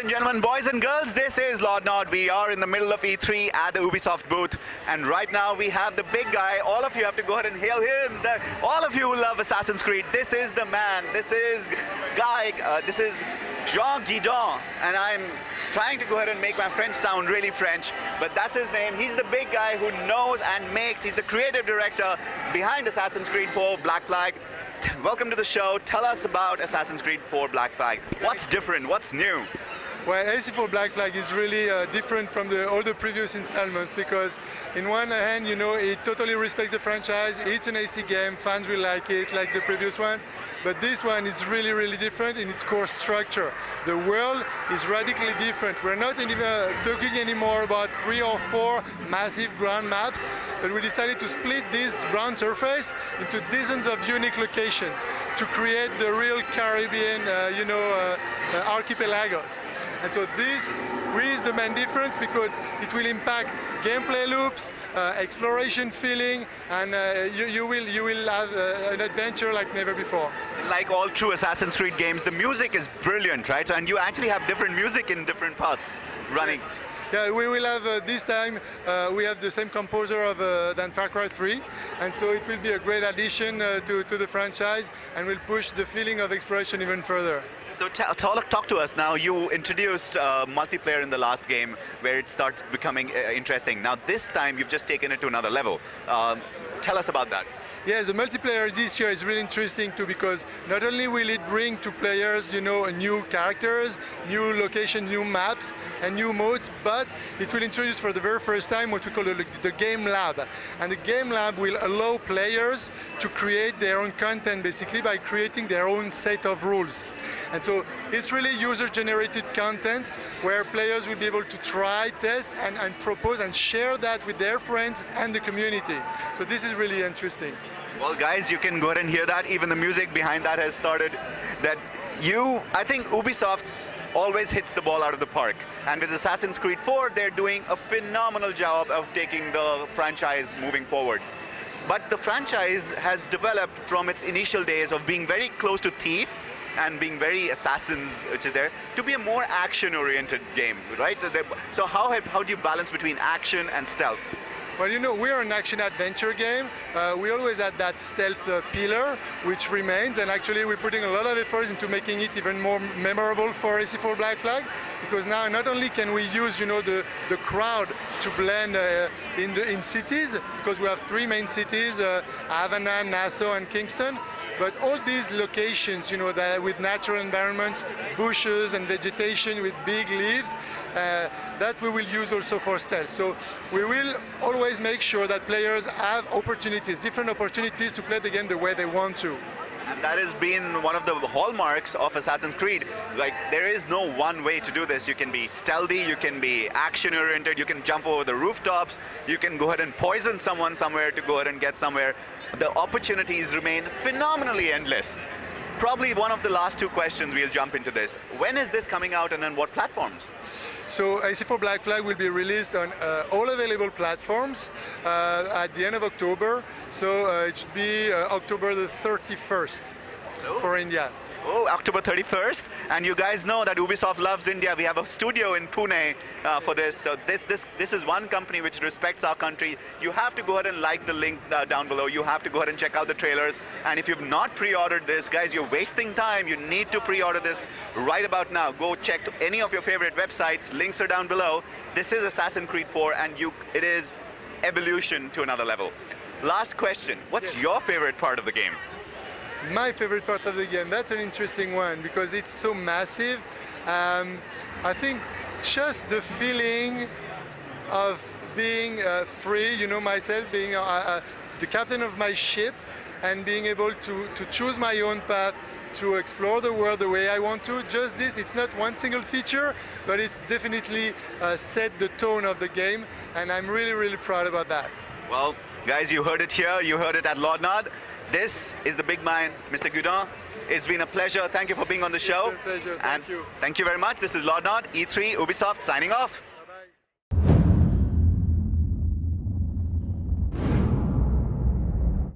and gentlemen, boys and girls, this is Lord Nod. We are in the middle of E3 at the Ubisoft booth, and right now we have the big guy. All of you have to go ahead and hail him. All of you who love Assassin's Creed, this is the man. This is this is Jean Guidon, and I'm trying to go ahead and make my French sound really French, but that's his name. He's the big guy who knows and makes. He's the creative director behind Assassin's Creed 4 BlackFlag. Welcome to the show. Tell us about Assassin's Creed 4 BlackFlag. What's different? What's new? Well, AC4 BlackFlag is really different from all the previous installments because, in one hand, you know, it totally respects the franchise. It's an AC game. Fans will like it, like the previous ones. But this one is really, really different in its core structure. The world is radically different. We're not even talking anymore about 3 or 4 massive ground maps, but we decided to split this ground surface into dozens of unique locations to create the real Caribbean, archipelagos. And so this is the main difference because it will impact gameplay loops, exploration feeling, and you will have an adventure like never before. Like all true Assassin's Creed games, the music is brilliant, right? And you actually have different music in different parts running. Yeah, we will have this time, we have the same composer than Far Cry 3, and so it will be a great addition to the franchise and will push the feeling of exploration even further. So talk to us now. You introduced multiplayer in the last game where it starts becoming interesting. Now this time you've just taken it to another level. Tell us about that. Yes, the multiplayer this year is really interesting too because not only will it bring to players, you know, new characters, new locations, new maps, and new modes, but it will introduce for the very first time what we call the Game Lab. And the Game Lab will allow players to create their own content basically by creating their own set of rules. And so it's really user-generated content where players will be able to try, test, and propose and share that with their friends and the community. So this is really interesting. Well, guys, you can go ahead and hear that. Even the music behind that has started. I think Ubisoft always hits the ball out of the park. And with Assassin's Creed 4, they're doing a phenomenal job of taking the franchise moving forward. But the franchise has developed from its initial days of being very close to Thief and being very Assassins, which is there, to be a more action-oriented game, right? So how do you balance between action and stealth? Well, you know, we're an action-adventure game. We always had that stealth pillar, which remains, and actually we're putting a lot of effort into making it even more memorable for AC4 BlackFlag, because now not only can we use, you know, the crowd to blend in cities, because we have 3 main cities, Havana, Nassau, and Kingston, but all these locations, you know, that with natural environments, bushes and vegetation with big leaves, that we will use also for stealth. So we will always make sure that players have opportunities, different opportunities to play the game the way they want to. And that has been one of the hallmarks of Assassin's Creed. Like, there is no one way to do this. You can be stealthy, you can be action-oriented, you can jump over the rooftops, you can go ahead and poison someone somewhere to go ahead and get somewhere. The opportunities remain phenomenally endless. Probably one of the last 2 questions, we'll jump into this. When is this coming out and on what platforms? So AC4 BlackFlag will be released on all available platforms at the end of October. So it should be October the 31st for India. Oh, October 31st. And you guys know that Ubisoft loves India. We have a studio in Pune for this. So this is one company which respects our country. You have to go ahead and like the link down below. You have to go ahead and check out the trailers. And if you've not pre-ordered this, guys, you're wasting time. You need to pre-order this right about now. Go check any of your favorite websites. Links are down below. This is Assassin's Creed 4, and it is evolution to another level. Last question. What's your favorite part of the game? My favorite part of the game, that's an interesting one because it's so massive. I think just the feeling of being free, you know, myself being the captain of my ship and being able to choose my own path, to explore the world the way I want to. Just this, it's not one single feature, but it's definitely set the tone of the game, and I'm really, really proud about that. Well, guys, you heard it here, you heard it at Lord Nod. This is the big man, Mr. Guidon. It's been a pleasure. Thank you for being on the show. It's been a pleasure. Thank you. Thank you very much. This is Lord Nod, E3, Ubisoft, signing off.